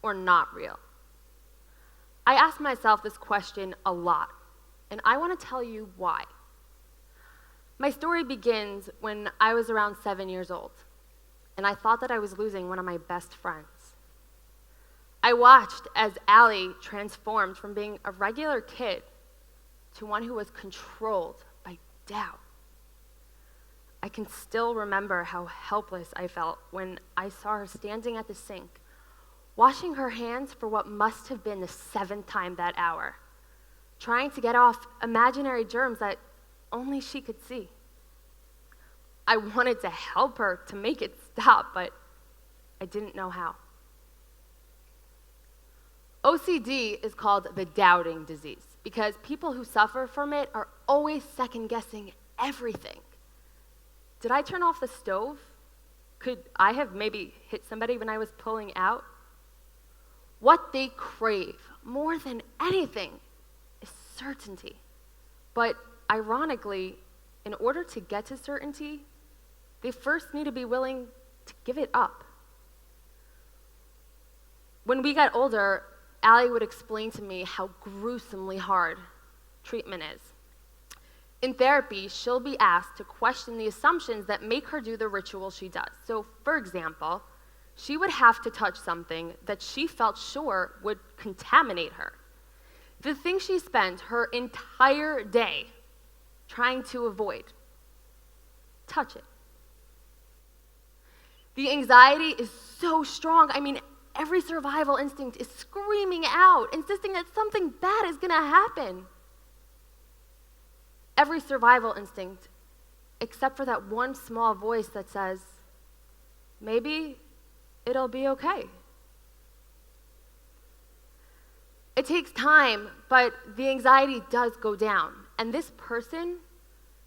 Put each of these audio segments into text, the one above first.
or not real? I ask myself this question a lot, and I want to tell you why. My story begins when I was around 7 years old, and I thought that I was losing one of my best friends. I watched as Allie transformed from being a regular kid to one who was controlled by doubt. I can still remember how helpless I felt when I saw her standing at the sink, washing her hands for what must have been the 7th time that hour, trying to get off imaginary germs that only she could see. I wanted to help her to make it stop, but I didn't know how. OCD is called the doubting disease because people who suffer from it are always second-guessing everything. Did I turn off the stove? Could I have maybe hit somebody when I was pulling out? What they crave more than anything is certainty. But ironically, in order to get to certainty, they first need to be willing to give it up. When we got older, Allie would explain to me how gruesomely hard treatment is. In therapy, she'll be asked to question the assumptions that make her do the ritual she does. So, for example, she would have to touch something that she felt sure would contaminate her. The thing she spent her entire day trying to avoid. Touch it. The anxiety is so strong. I mean, every survival instinct is screaming out, insisting that something bad is going to happen. Every survival instinct, except for that one small voice that says, maybe it'll be okay. It takes time, but the anxiety does go down. And this person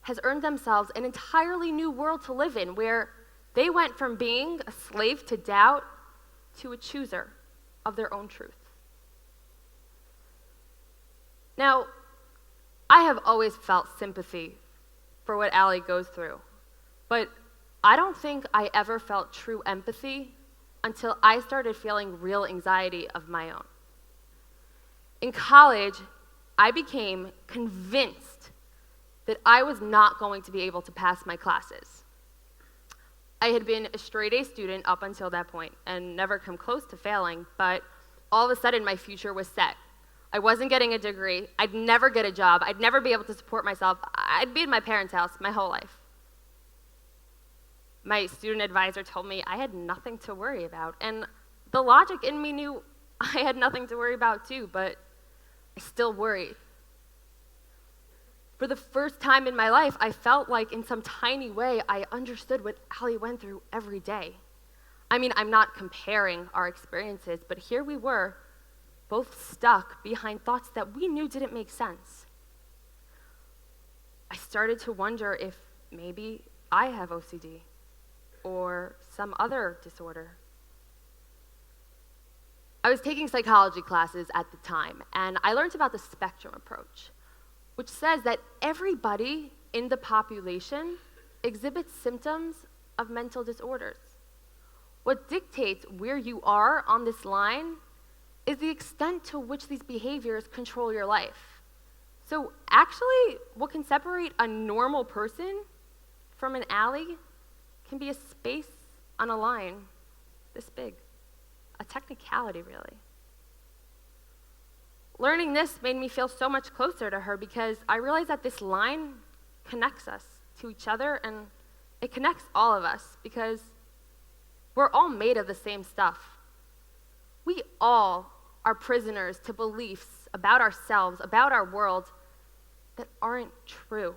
has earned themselves an entirely new world to live in, where they went from being a slave to doubt to a chooser of their own truth. Now, I have always felt sympathy for what Allie goes through, but I don't think I ever felt true empathy until I started feeling real anxiety of my own. In college, I became convinced that I was not going to be able to pass my classes. I had been a straight A student up until that point and never come close to failing, but all of a sudden my future was set. I wasn't getting a degree, I'd never get a job, I'd never be able to support myself, I'd be in my parents' house my whole life. My student advisor told me I had nothing to worry about, and the logic in me knew I had nothing to worry about too, but I still worried. For the first time in my life, I felt like in some tiny way I understood what Allie went through every day. I mean, I'm not comparing our experiences, but here we were, both stuck behind thoughts that we knew didn't make sense. I started to wonder if maybe I have OCD or some other disorder. I was taking psychology classes at the time, and I learned about the spectrum approach, which says that everybody in the population exhibits symptoms of mental disorders. What dictates where you are on this line is the extent to which these behaviors control your life. So actually, what can separate a normal person from an Allie can be a space on a line this big. A technicality, really. Learning this made me feel so much closer to her because I realized that this line connects us to each other, and it connects all of us because we're all made of the same stuff. We all are prisoners to beliefs about ourselves, about our world, that aren't true.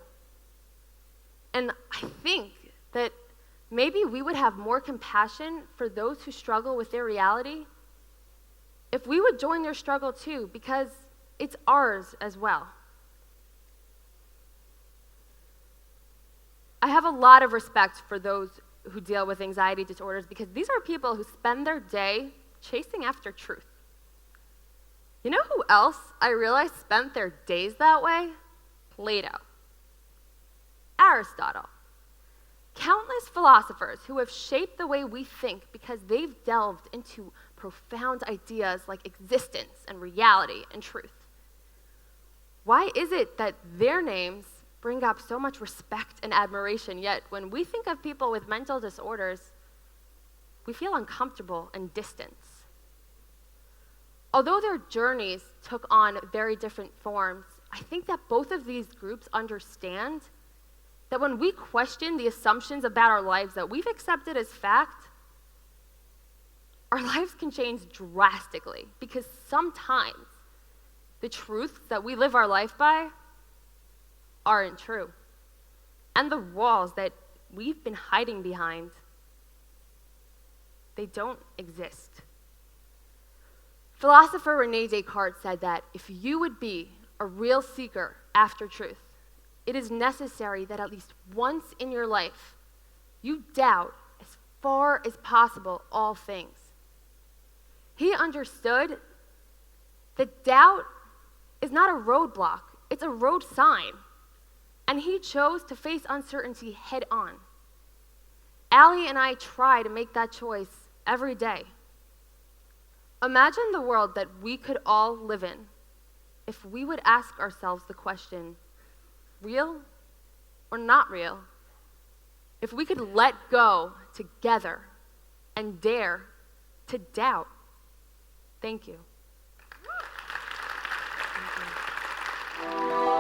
And I think that maybe we would have more compassion for those who struggle with their reality if we would join their struggle too, because it's ours as well. I have a lot of respect for those who deal with anxiety disorders because these are people who spend their day chasing after truth. You know who else I realized spent their days that way? Plato. Aristotle. Countless philosophers who have shaped the way we think because they've delved into profound ideas like existence and reality and truth. Why is it that their names bring up so much respect and admiration, yet when we think of people with mental disorders, we feel uncomfortable and distance? Although their journeys took on very different forms, I think that both of these groups understand that when we question the assumptions about our lives that we've accepted as fact, our lives can change drastically, because sometimes the truths that we live our life by aren't true. And the walls that we've been hiding behind, they don't exist. Philosopher René Descartes said that if you would be a real seeker after truth, it is necessary that at least once in your life, you doubt as far as possible all things. He understood that doubt is not a roadblock, it's a road sign. And he chose to face uncertainty head on. Allie and I try to make that choice every day. Imagine the world that we could all live in if we would ask ourselves the question, real or not real? If we could let go together and dare to doubt. Thank you. Thank you.